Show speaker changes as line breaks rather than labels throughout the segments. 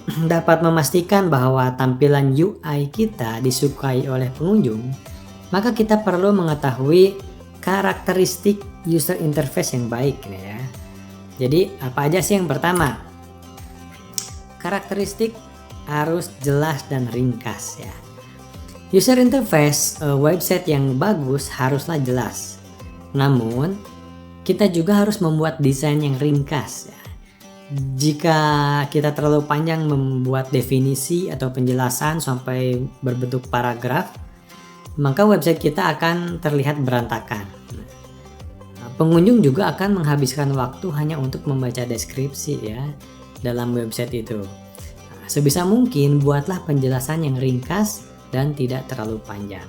Dapat memastikan bahwa tampilan UI kita disukai oleh pengunjung, maka kita perlu mengetahui karakteristik user interface yang baik nih ya. Jadi apa aja sih? Yang pertama, karakteristik harus jelas dan ringkas ya. User interface website yang bagus haruslah jelas. Namun, kita juga harus membuat desain yang ringkas ya. Jika kita terlalu panjang membuat definisi atau penjelasan sampai berbentuk paragraf, maka website kita akan terlihat berantakan. Pengunjung juga akan menghabiskan waktu hanya untuk membaca deskripsi ya dalam website itu. Sebisa mungkin buatlah penjelasan yang ringkas dan tidak terlalu panjang.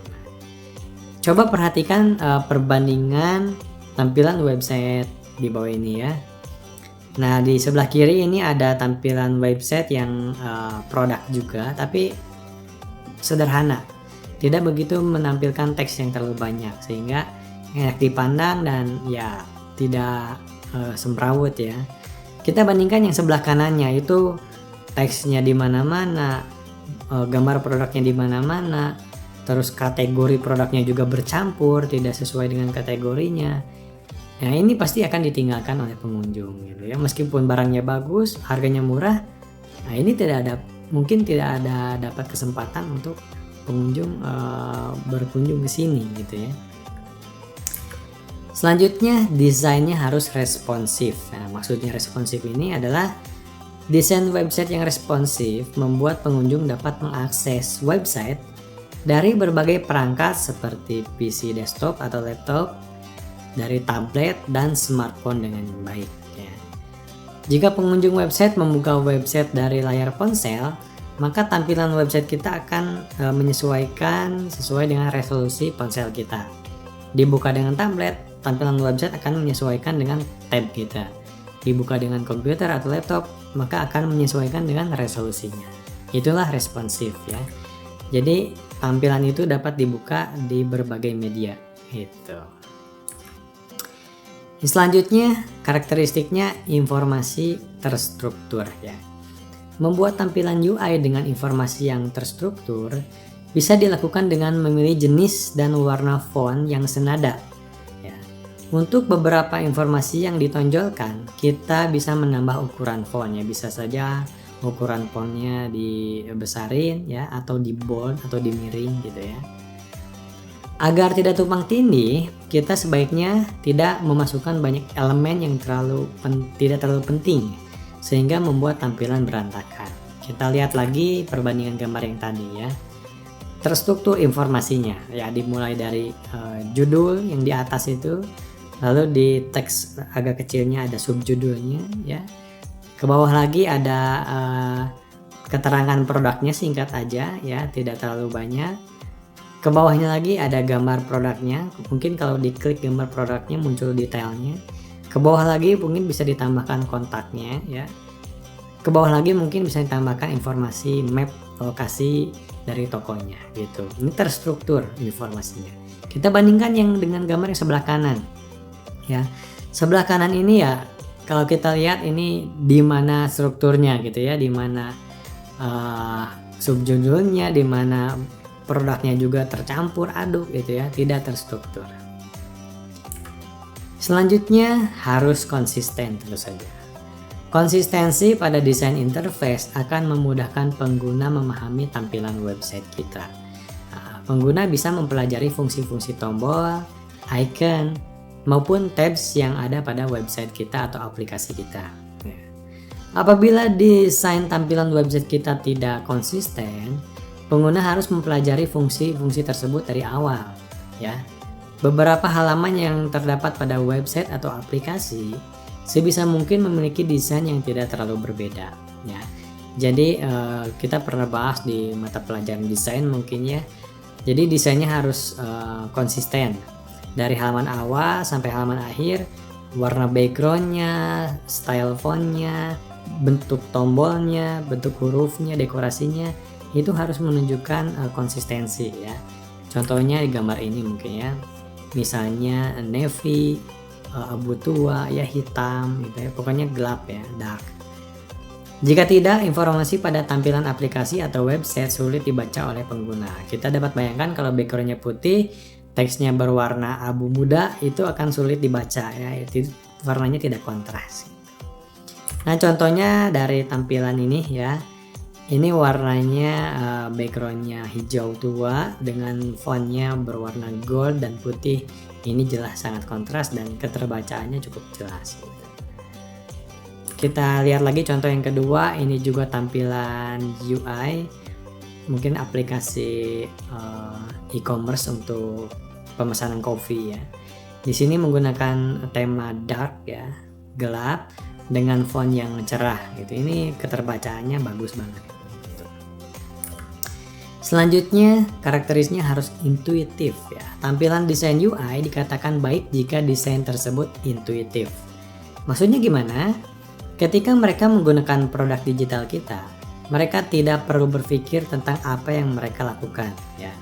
Coba perhatikan perbandingan tampilan website di bawah ini ya. Nah, di sebelah kiri ini ada tampilan website yang produk juga, tapi sederhana. Tidak begitu menampilkan teks yang terlalu banyak, sehingga enak dipandang dan ya tidak semrawut ya. Kita bandingkan yang sebelah kanannya, itu teksnya di mana-mana, gambar produknya di mana-mana, terus kategori produknya juga bercampur, tidak sesuai dengan kategorinya. Nah, ini pasti akan ditinggalkan oleh pengunjung gitu ya. Meskipun barangnya bagus, harganya murah, nah ini mungkin tidak ada dapat kesempatan untuk pengunjung berkunjung ke sini gitu ya. Selanjutnya, desainnya harus responsif. Nah, maksudnya responsif ini adalah desain website yang responsif membuat pengunjung dapat mengakses website dari berbagai perangkat seperti PC desktop atau laptop, dari tablet dan smartphone dengan baik ya. Jika pengunjung website membuka website dari layar ponsel, maka tampilan website kita akan menyesuaikan sesuai dengan resolusi ponsel kita. Dibuka dengan tablet, tampilan website akan menyesuaikan dengan tab kita. Dibuka dengan komputer atau laptop, maka akan menyesuaikan dengan resolusinya. Itulah responsif ya. Jadi tampilan itu dapat dibuka di berbagai media gitu. Selanjutnya, karakteristiknya informasi terstruktur ya. Membuat tampilan UI dengan informasi yang terstruktur bisa dilakukan dengan memilih jenis dan warna font yang senada ya. Untuk beberapa informasi yang ditonjolkan, kita bisa menambah ukuran font ya. Bisa saja ukuran fontnya dibesarin ya, atau di bold atau dimiring gitu ya. Agar tidak tumpang tindih, kita sebaiknya tidak memasukkan banyak elemen yang tidak terlalu penting, sehingga membuat tampilan berantakan. Kita lihat lagi perbandingan gambar yang tadi ya. Terstruktur informasinya, ya dimulai dari judul yang di atas itu, lalu di teks agak kecilnya ada subjudulnya ya. Ke bawah lagi ada keterangan produknya, singkat aja ya, tidak terlalu banyak. Ke bawahnya lagi ada gambar produknya, mungkin kalau diklik gambar produknya muncul detailnya. Ke bawah lagi mungkin bisa ditambahkan kontaknya ya. Ke bawah lagi mungkin bisa ditambahkan informasi map lokasi dari tokonya gitu. Ini terstruktur informasinya. Kita bandingkan yang dengan gambar yang sebelah kanan ya. Sebelah kanan ini ya, kalau kita lihat ini di mana strukturnya gitu ya, di mana subjudulnya, di mana produknya juga tercampur aduk gitu ya, tidak terstruktur. Selanjutnya harus konsisten tentu saja. Konsistensi pada desain interface akan memudahkan pengguna memahami tampilan website kita. Nah, pengguna bisa mempelajari fungsi-fungsi tombol, icon, maupun tabs yang ada pada website kita atau aplikasi kita. Apabila desain tampilan website kita tidak konsisten, pengguna harus mempelajari fungsi-fungsi tersebut dari awal ya. Beberapa halaman yang terdapat pada website atau aplikasi sebisa mungkin memiliki desain yang tidak terlalu berbeda ya. Jadi kita pernah bahas di mata pelajaran desain mungkin ya. Jadi desainnya harus konsisten dari halaman awal sampai halaman akhir. Warna backgroundnya, style fontnya, bentuk tombolnya, bentuk hurufnya, dekorasinya, itu harus menunjukkan konsistensi ya. Contohnya di gambar ini mungkin ya, misalnya navy, abu tua ya, hitam gitu ya, pokoknya gelap ya, dark. Jika tidak, informasi pada tampilan aplikasi atau website sulit dibaca oleh pengguna. Kita dapat bayangkan kalau backgroundnya putih, teksnya berwarna abu muda, itu akan sulit dibaca ya, itu warnanya tidak kontras. Nah, contohnya dari tampilan ini ya, ini warnanya backgroundnya hijau tua dengan fontnya berwarna gold dan putih. Ini jelas sangat kontras dan keterbacaannya cukup jelas. Kita lihat lagi contoh yang kedua, ini juga tampilan UI, mungkin aplikasi e-commerce untuk pemesanan kopi ya. Di sini menggunakan tema dark ya, gelap dengan font yang cerah gitu. Ini keterbacaannya bagus banget. Selanjutnya, karakteristiknya harus intuitif ya. Tampilan desain UI dikatakan baik jika desain tersebut intuitif. Maksudnya gimana? Ketika mereka menggunakan produk digital kita, mereka tidak perlu berpikir tentang apa yang mereka lakukan ya.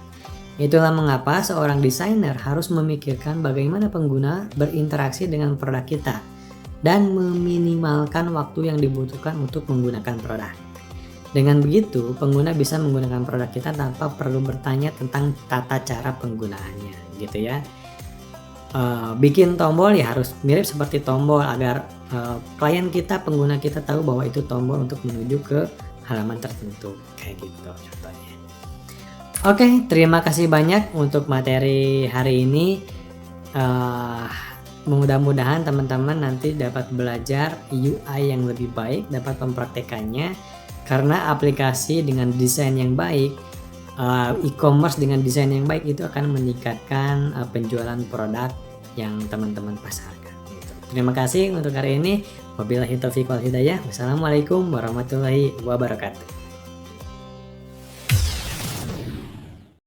Itulah mengapa seorang desainer harus memikirkan bagaimana pengguna berinteraksi dengan produk kita dan meminimalkan waktu yang dibutuhkan untuk menggunakan produk. Dengan begitu, pengguna bisa menggunakan produk kita tanpa perlu bertanya tentang tata cara penggunaannya gitu ya. Bikin tombol ya harus mirip seperti tombol agar klien kita, pengguna kita tahu bahwa itu tombol untuk menuju ke halaman tertentu kayak gitu contohnya. Oke, terima kasih banyak untuk materi hari ini. Mudah-mudahan teman-teman nanti dapat belajar UI yang lebih baik, dapat mempraktekannya, karena aplikasi dengan desain yang baik, e-commerce dengan desain yang baik itu akan meningkatkan penjualan produk yang teman-teman pasarkan. Terima kasih untuk hari ini. Wabillahi taufiq wal hidayah. Wassalamualaikum warahmatullahi wabarakatuh.